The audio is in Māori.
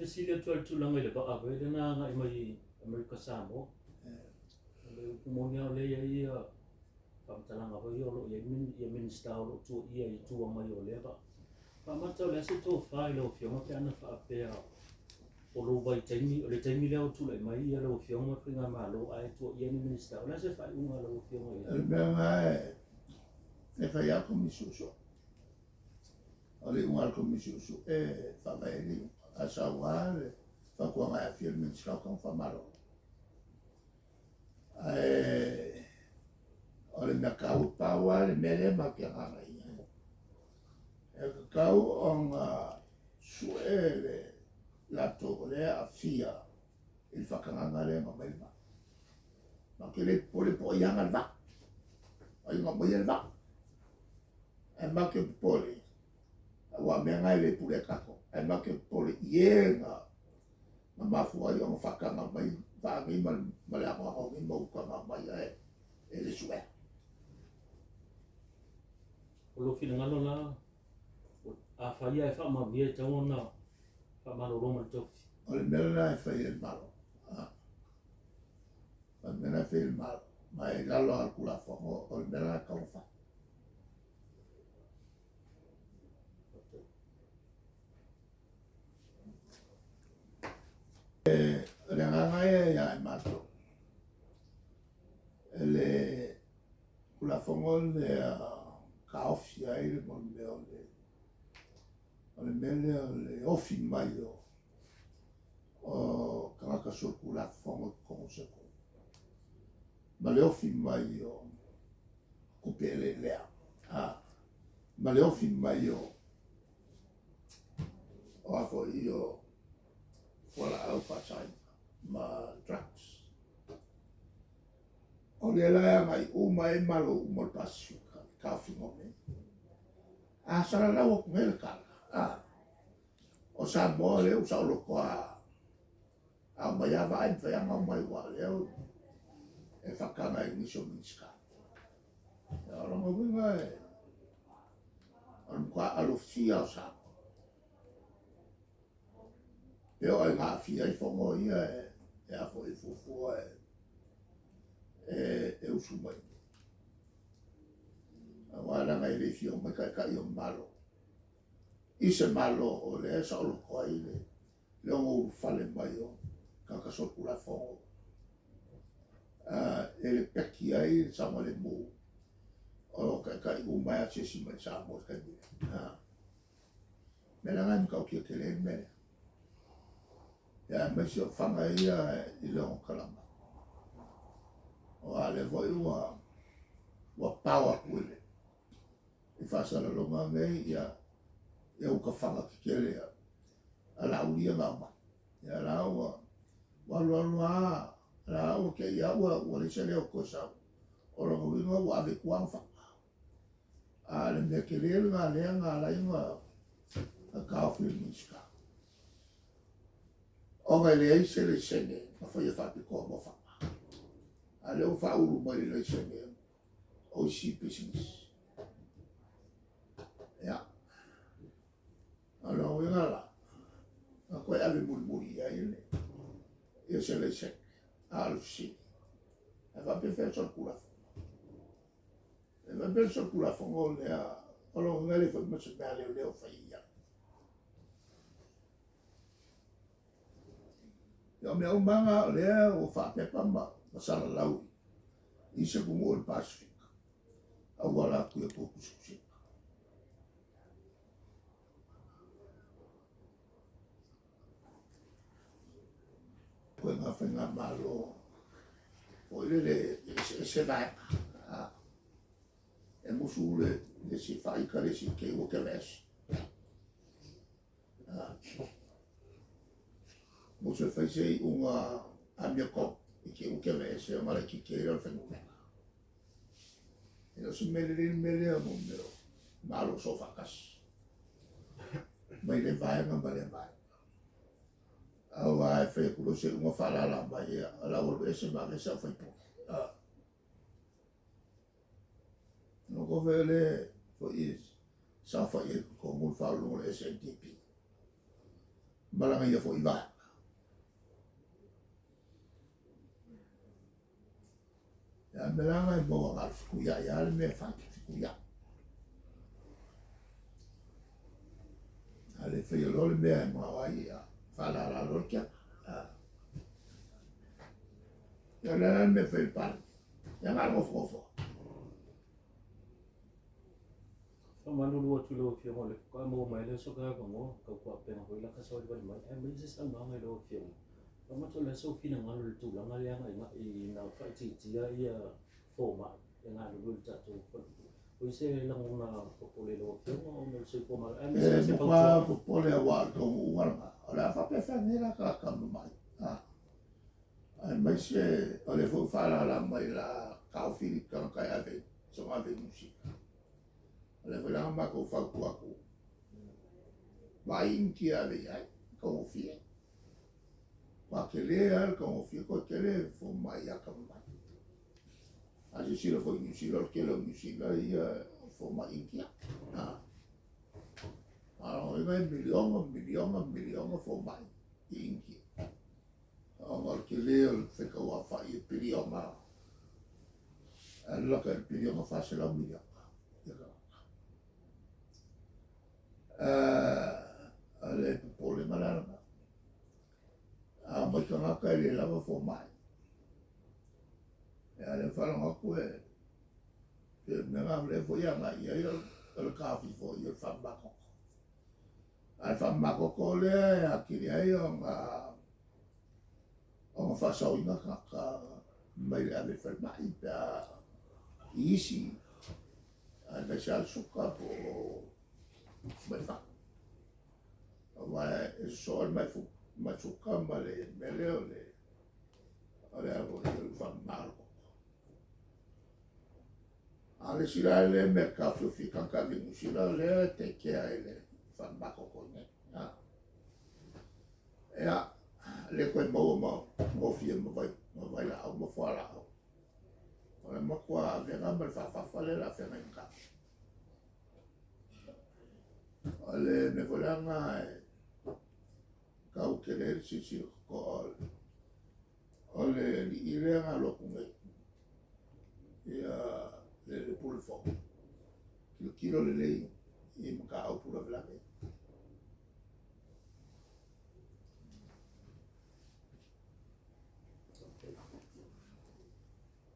le sile tu tu langa le ba ave le na nga mai America Samo le kumonia le ia pamtalanga ba yo lo ye minister lo tu ia tu mai o le ba pa mata le se tu fai lo fiona pe ana fa pe o lo vai taimi o le taimi le tu le mai ia lo fiona pinga ma lo ai tu ia ni minister la se fai unga lo fiona ia le mea e fai a komisuso o le unga komisuso e fa vai a sa wale fa kwa mai a fiel min ska kon fa malo o le mea kau pa wale mele ma ke nganga ia e kau o nga suele la to le a fia il whakanganga le ma mai ma ke le pole po ianga le va ai nga mai le va e ma ke pole wa me ngai le pule kako e ma ke pole ienga ma mafu ai o whakanga mai va ngi ma le ama o ngi mo ka mai e le sue o lo fina ngalo la a fai ai fa ma vie tawona fa ma lo roma to o le mela e fai el malo o le mela fai el malo ma e lalo al kula fongo o le mela ka ufa le nganga e ya e mato le kula fongo le ka ofi ai le mon le o le mele o le ofi mai o kanga so kula fongo ko se ko ma le ofi mai o kupele lea ma le ofi mai o afo io wala au pasai ma drugs o le la mai mai malo mo pasifika ka fimo me sala la o kumel kala o sa mo le o sa lo kwa mai ava ai fa nga mai wa le e fa kana i miso minska ora mo vinga on qua allo fia sa eu ai nga fia i fongo ia e a foi fufu e usumai wala ngai le fio mai ka io malo ise malo o le sa lo kwa ile le o fale mai o ka so kula fongo e le peki ai sa mo le mo o ka u mai a chesi mai sa mo ka ni me la ngai ka o ki te le me ya me si o fanga ia i le o kalama o ale voi wa power kule i fasa la longa ngai ia u ka fanga ki kele ala ulia ngama ya la wa la o ke ia wa le sele o kosa o lo winga wa ave kuang fa ale me ke le nga la inga ka fi miska o nga le ai se le sene ma fa ia fa ko mo fa ale o fa uru mai le sene o si business ya alo winga la ko ave mulmuri ai le io se le sene al si e va per fare sul culo e va per sul culo fongo le o lo ngali fa mo se bale le o fa ia yo me o manga le o fa pe pamba masala lau i se kumo o Pacific a wala ku e poku susi ko nga fa nga malo o le se vai e musule le si fai ka le si che o che ves mo se fai sei una a mio cop e che o che ves ma la chi che era fenomeno e lo si mele a mondo ma lo so fa cas mai le vai ma le vai vai fai quello se uno fa la lamba la vuole se ma che sa fai po non go vele for is sa fa e ko mo fa lo le SNTP malanga ia fo iwa ya melanga mo ngal kuya ya le me fa kuya ale fe yo le me ma wa ya fa la lo kia ya la me fe par ya ngal mo fo Manulu tu lo fio le ka mo mai le so ka mo ka kwa pe ngo la ka so le mai e me se sang mai lo fio ma to le so fina ngal tu la ngal ya ngai na fa ti ya ia fo ma nga lu ta tu o se la una popole lo fio o me se po ma e me se pa popole wa ko wa la fa pe fa ni la ka mai ai mai se ole fo fa la mai la ka fi ka ya ve so ma ve musica le vola ma ko fa ku aku vai in chi ave ai como fie ma che le al como fie ko che le fo mai a camba a si lo fo in si lo che lo musica ia fo mai in chi allora il milione fo mai in chi ma che le fe ko wa fa il milione allora che il milione fa se lo milione le popole malanga mai ka ngaka le lava fo mai le fala ngako e nga le fo ya mai ia el kafi fo ia fa bako al fa bako ko le akiri ai on fa so ina ka mai le fa mai da isi al sal suka po mai fa ma so mai fu ma suka ma le mele ole avo il fa marco ale sirale me caffè fica cavi musirale te che hai le fa marco con me le quel mo fie mo vai la mo fa la ole mo qua vera me fa le la fena in casa ole me voleva kau kere si ko ole ile nga lo kunge ya le pulfo kilo le i mka au pula blame